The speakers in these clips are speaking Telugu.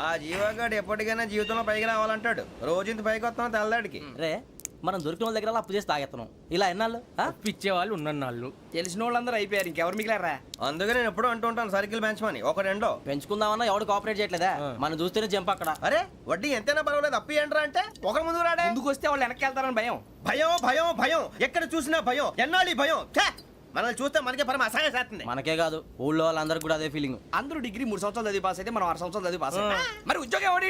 ఆ జీవగాడు ఎప్పటికైనా జీవితంలో పైకి రావాలంటాడు. రోజు ఇంత పైకి వస్తాను తెల్లడికి. రే మనం దొరికిన వాళ్ళ దగ్గర అప్పు చేసి తాగెత్తనం. ఇలా ఎన్నాళ్ళు పిచ్చే వాళ్ళు ఉన్నన్నాళ్ళు తెలిసిన వాళ్ళందరూ అయిపోయారు. ఇంకెవరు మిగిలారా? అందుకే నేను ఎప్పుడు అంటూ ఉంటాను సర్కిల్ బెంచ్ మని ఒక రెండో పెంచుకుందామన్నా ఎవడు కోఆపరేట్ చేయట్లేదా? మనం చూస్తేనే జంప్ అక్కడ. అరే వడ్డీ ఎంతైనా పర్వాలేదు అప్పు ఏంట్రా అంటే ఒక ముందు రాడే. ముందుకు వస్తే వాళ్ళు వెనక్కి వెళ్తారని భయం. భయం భయం భయం ఎక్కడ చూసినా భయం. ఎన్నాళ్ళు ఈ భయం? మనల్ని చూస్తే మనకే పరమ అసహాయం చేస్తుంది. మనకే కాదు ఊళ్ళో వాళ్ళందరికీ కూడా అదే ఫీలింగ్. అందరూ డిగ్రీ 3 సంవత్సరాలు చదివి పాస్ అయితే మనం 6 సంవత్సరాలు చదివి పాస్ మరి ఉద్యోగం ఎవడి?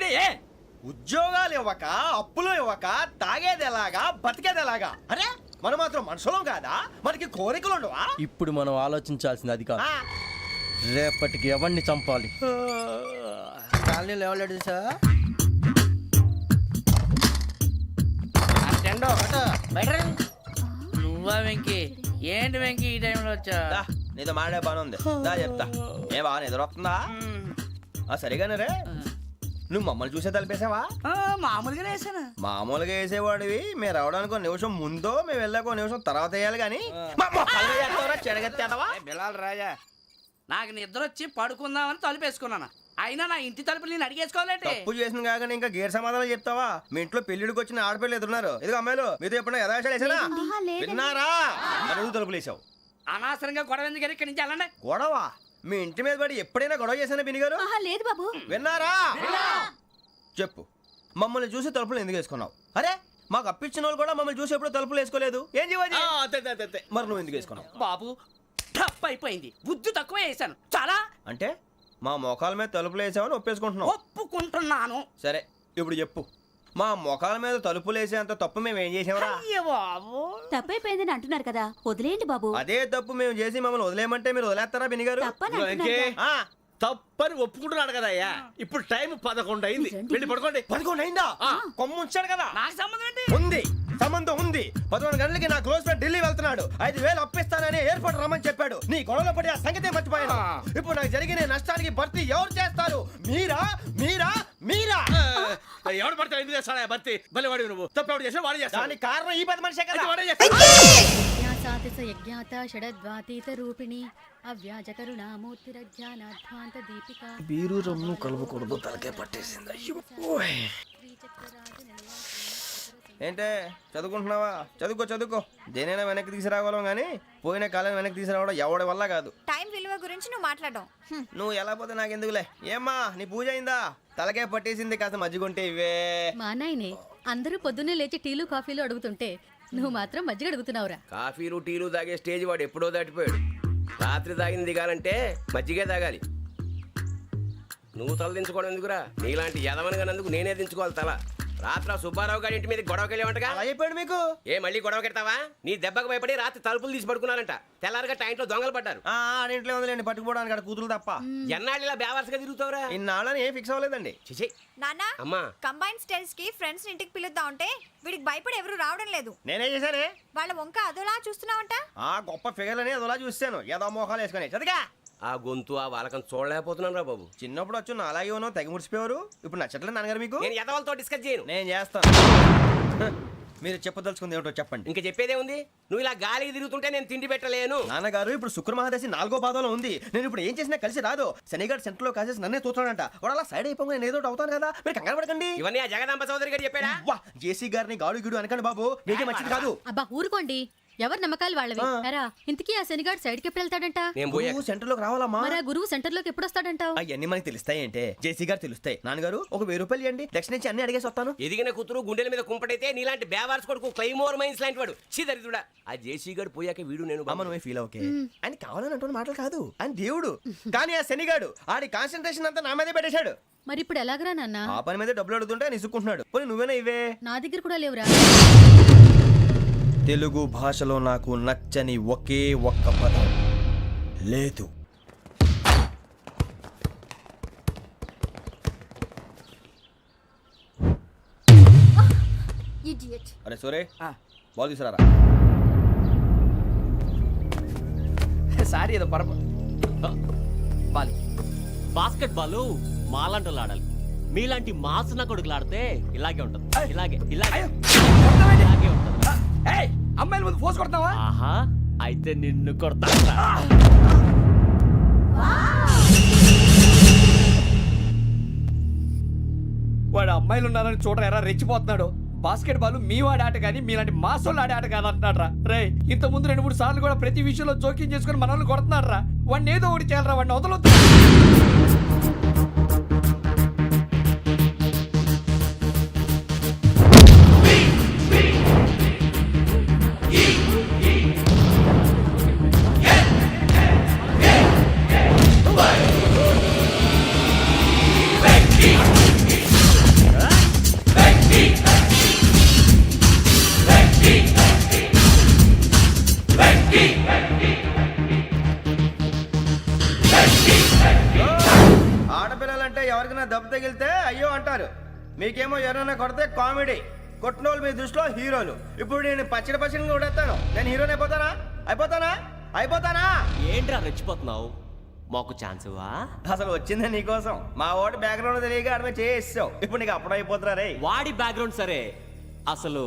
ఉద్యోగాలు ఇవ్వక అప్పులు ఇవ్వక తాగేది ఎలాగా బతికేది ఎలాగా? అరే మనం మాత్రం మనుషులం కాదా? మనకి కోరికలు ఉండవా? ఇప్పుడు మనం ఆలోచించాల్సింది అది కాదు, రేపటికి ఎవరిని చంపాలి. కాలనీలో ఎవరు సార్? నువ్వా వెంకీ? ఏంటి వెంకీ ఈ టైంలో వచ్చా? నీతో మాడే పని ఉంది దా చెప్తా. ఏ బాగా నిద్రొస్తుందా? సరిగానే రే. నువ్వు మమ్మల్ని చూసే తలిపేసావా? మామూలుగానే వేసాను. మామూలుగా వేసేవాడివి. మేము రావడానికి ఒక నిమిషం ముందో మేము వెళ్ళాక ఒక నిమిషం తర్వాత వేయాలి కానీ బిలాల్ రాజా, నాకు నిద్ర వచ్చి పడుకుందామని తలుపు వేసుకున్నాను. అయినా నా ఇంటి తలుపులు నేను అడిగేసుకోవాలంటే తప్పు చేసిన కాక ఇంకా గేర్ సమాధానం చెప్తావా? మీ ఇంట్లో పెళ్లిడికి వచ్చిన ఆడపిల్లలు ఎదురున్నారు. ఇదిగో అమ్మాయిలు మీతో ఎప్పుడైనా యథాశాలు వేసానా? విన్నారా? అడుగు తలుపులు వేసావు. అనవసరంగా గొడవ ఎందుకు ఇక్కడి నుంచి వెళ్ళండి. గొడవ? మీ ఇంటి మీద పడి ఎప్పుడైనా గొడవ చేశానా బిని గారు? లేదు బాబు. విన్నారా? చెప్పు, మమ్మల్ని చూసి తలుపులు ఎందుకు వేసుకున్నావు? అరే మాకు అప్పించిన వాళ్ళు కూడా మమ్మల్ని చూసి ఎప్పుడు తలుపులు వేసుకోలేదు. ఏం చేయాలి? మరి నువ్వు ఎందుకు వేసుకున్నావు? బాబు టప్ అయిపోయింది, బుద్ధి తక్కువ వేసాను చాలా. అంటే మా మోకాల మీద తలుపులు వేసామని ఒప్పేసుకుంటున్నావు? ఒప్పుకుంటున్నాను. సరే ఇప్పుడు చెప్పు, మా మొఖాల మీద తలుపులు వేసేంత తప్పు మేము ఏం చేసామరా? తప్పైపోయిందని అంటున్నారు కదా, వదిలేయండి బాబు. అదే తప్పు మేము చేసి మమ్మల్ని వదిలేయమంటే మీరు వదిలేస్తారా బినిగారు? తప్పని ఒప్పుకుంటున్నాడు కదా అయ్యా. ఇప్పుడు టైం 11 అయింది, వెళ్ళి పడుకోండి. 11 అయిందా? కొమ్ము ఉంచాడు కదా. నాకు సంబంధం ఏంటి? ఉంది, సంబంధం ఉంది. 11 గంటలకి నా క్లోజ్ ఫ్రెండ్ ఢిల్లీ వెళ్తున్నాడు. 5,000 అప్పిస్తానని ఎయిర్పోర్ట్ రమ్మని చెప్పాడు. నీ గొడవలో పడి ఆ సంగతే మర్చిపోయాను. ఇప్పుడు నాకు జరిగిన నష్టానికి భర్తీ ఎవరు చేస్తారు? మీరా మీరా మీరా? ఎవడు పడతావు? ఎందుకు చేస్తాడా భర్తీ? మళ్ళీ వాడి నువ్వు తప్పు ఎవడు చేసావు? వాడే చేస్తాడు. దానికి కారణం ఈ 10 మనిషే కదా. వాడే చేస్తాడు. బీరు రమ్ము కలుపుకూడదు, తలకే పట్టేసింది. ఏంటే చదువుకుంటున్నావా? చదువుకో చదువుకో. దేనైనా వెనక్కి తీసుకురావాలం కానీ పోయిన కాలం వెనక్కి తీసుకురావడం ఎవడి వల్ల కాదు. టైం విలువ గురించి నువ్వు మాట్లాడడం. నువ్వు ఎలా పోతే నాకెందుకులే. ఏమ్మా నీ పూజ అయిందా? తలకే పట్టేసింది, కాస్త మజ్జిగుంటే ఇవే. మా నాయనే అందరూ పొద్దున్నే లేచి టీలు కాఫీలు అడుగుతుంటే నువ్వు మాత్రం మజ్జిగ అడుగుతున్నావురా. కాఫీలు టీలు తాగే స్టేజ్ వాడు ఎప్పుడో దాటిపోయాడు. రాత్రి తాగింది దిగాలంటే మజ్జిగే తాగాలి. నువ్వు తల దించుకోవడం ఎందుకురా? నీలాంటి యదవనగానందుకు నేనే దించుకోవాలి తల. రాత్రి సుబ్బారావు గారి ఇంటి మీద గొడవకి వెళ్ళేవంటగా. అలా చెప్పాడు మీకు? ఏ మళ్ళీ గొడవ కెడతావా? నీ దెబ్బకు భయపడి రాత్రి తలుపులు తీసి పడుకున్నారంట. తెల్లారగా టైంట్లో దొంగలు పడ్డారు. ఇంట్లో ఉందిలేండి, పట్టుకుపోవడానికి అక్కడ కూతురు తప్ప. ఎన్నాళ్ళు ఇలా బేవర్స్గా తిరుగుతావురా? ఇన్నాళ్ళని ఏం ఫిక్స్ అవ్వలేదండి. చిచి నాన్న, అమ్మా, కంబైన్ స్టైల్స్ కి ఫ్రెండ్స్ ఇంటికి పిలుద్దాం అంటే వీడికి భయపడి ఎవరు రావడం లేదు. నేనే చేశానే? వాళ్ళ వంక అదోలా చూస్తున్నావంట. గొప్ప ఫిగర్లని అదోలా చూస్తాను. ఏదో మోహాలు వేసుకొని చదిగా. ఆ గొంతు ఆ వాలకం చూడలేకపోతున్నాను రా బాబు. చిన్నప్పుడు వచ్చి నా అలాగే ఉన్నావు, తెగ ముడిచిపోయారు. ఇప్పుడు నచ్చట్లేదు నాన్నగారు మీకు? నేను యదవలతో డిస్కస్ చేయను. నేను చేస్తాను. మీరు చెప్పదలుచుకుంది ఏమిటో చెప్పండి. ఇంకా చెప్పేదే ఉంది. నువ్వు ఇలా గాలికి తిరుగుతుంటే నేను తిండి పెట్టలేను. నాన్నగారు ఇప్పుడు శుక్ర మహాదశి 4వ పాదంలో ఉంది. నేను ఇప్పుడు ఏం చేసినా కలిసి రాదు. శనిగారు సెంటర్ లో కాసేసి నన్నే చూస్తున్నాడంట. వాడు అలా సైడ్ అయిపోయి నేను ఏదో అవుతాను కదా. మీరు కంగారు పడకండి. ఇవన్నీ ఆ జగదాంబ చౌదరి గారు చెప్పాడా? జేసీ గారిని గాడు గిడు అనకండి బాబు, మీకే మంచిది కాదు. అబ్బా ఊరుకోండి, ఎవరి నమ్మకాలు వాళ్ళవి. ఎరా ఇంతకీ ఆ శనిగాడు సైడ్ కి ఎప్పుడు వెళ్తాడంట? సెంటర్ లోకి రావాలమ్మా. మరి ఆ గురువు సెంటర్ లోకి ఎప్పుడు వస్తాడంటావు? అవన్నీ మనకి తెలుస్తాయి అంటే జేసీ గారు తెలుస్తాయి. నాన్నగారు ఒక 1000 రూపాయలు ఇవ్వండి, దక్షిణ నుంచి అన్ని అడిగేసి వస్తాను. ఎదిగిన కూతురు గుండెల మీద కుంపటైతే నీలాంటి బేవార్స్ కొడుకు క్లైమోర్ మైన్స్ లాంటి వాడు చీదరిదుడా. ఆ జేసీ గారు పోయాక వీడు నేను నువ్వే ఫీల్ ఓకే. ఆయన కావాలని అంటున్న మాటలు కాదు, ఆయన దేవుడు. కానీ ఆ శనిగాడు ఆడి కాన్సన్ట్రేషన్ అంతా నా మీదే పెట్టేశాడు. మరి ఇప్పుడు ఎలాగరా నాన్న? ఆ పని మీద డబ్బులు అడుగుతుంటే నిసుక్కుంటున్నాడు. పోనీ నువ్వేనా ఇవే? నా దగ్గర కూడా లేవురా. తెలుగు భాషలో నాకు నచ్చని ఒకే ఒక్క పదం లేదు. అరే సోరే, బాల్ తీసుకురారా. సారీ ఏదో పరప బాల్. బాస్కెట్ బాల్ మాలాంటి ఆడాలి. మీలాంటి మాసన కొడుకులు ఆడితే ఇలాగే ఉంటుంది. ఇలాగే ఇలాగే ఇలాగే ఉంటుంది. అమ్మాయిల ముందు ఫోర్స్ కొడతావా? ఆహా, అయితే నిన్ను కొడతా. అమ్మాయిలు ఉన్నారని చూడరా ఎరా రెచ్చిపోతున్నాడు. బాస్కెట్ బాల్ మీ వాడి ఆట కానీ మీలాంటి మాసోళ్ళు ఆడే ఆట కాదు అంటున్నాడు రా. రే ఇంత ముందు 2-3 సార్లు కూడా ప్రతి విషయంలో జోక్యం చేసుకుని మన వాళ్ళు కొడుతున్నాడు రా. వాడిని ఏదో ఒకటి చేయాలరా, వాడిని వదలొద్దు. ఆడపిల్లలంటే ఎవరికైనా దెబ్బ తగిలితే అయ్యో అంటారు, మీకేమో ఎవరైనా కొడితే కామెడీ. కొట్టినోళ్ళు మీ దృష్టిలో హీరోలు. ఇప్పుడు నేను పచ్చడి పచ్చడిని కొడేస్తాను, నేను హీరోని అయిపోతానా? ఏంట్రా రెచ్చిపోతున్నావు? మాకు ఛాన్స్ ఇవ్వా? అసలు వచ్చిందే నీకోసం. మా ఓటు బ్యాక్గ్రౌండ్ తెలియక ఆడమే చేసావు. ఇప్పుడు నీకు అప్పుడు అయిపోతున్నా రే. వాడి బ్యాక్గ్రౌండ్ సరే, అసలు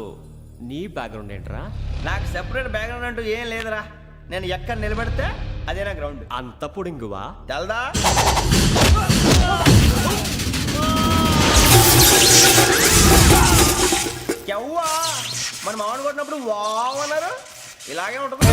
నీ బ్యాక్గ్రౌండ్ ఏంట్రా? నాకు సెపరేట్ బ్యాక్గ్రౌండ్ అంటూ ఏం లేదురా. నేను ఎక్కడ నిలబెడితే అదే నా గ్రౌండ్. అంత పుడింగువా? తెల్దా? ఎవ్వా మన మామిడి కొట్టినప్పుడు వావ్ అన్నారు, ఇలాగే ఉంటుంది.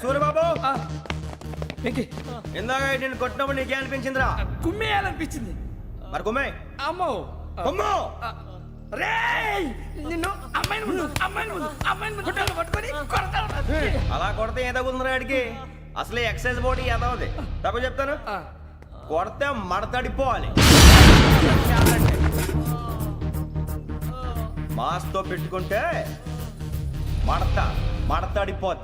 సూర్యబాబు, ఇందాక నేను కొట్టినప్పుడు నీకే అనిపించిందిరా? కుమ్మేయాలనిపించింది. మరి కుమ్మే. అమ్మో కుమ్ము. రేయ్ నిన్ను అమ్మాయిని పట్టుకొని కొడతాను. అలా కొడితే ఏ తగ్గుతుందిరా ఆడికి? అసలే ఎక్సైజ్ బాడీ ఏదవుది. తప్పు చెప్తాను, కొడితే మడతడిపోవాలి. మాస్తో పెట్టుకుంటే మడతడిపోద్ది.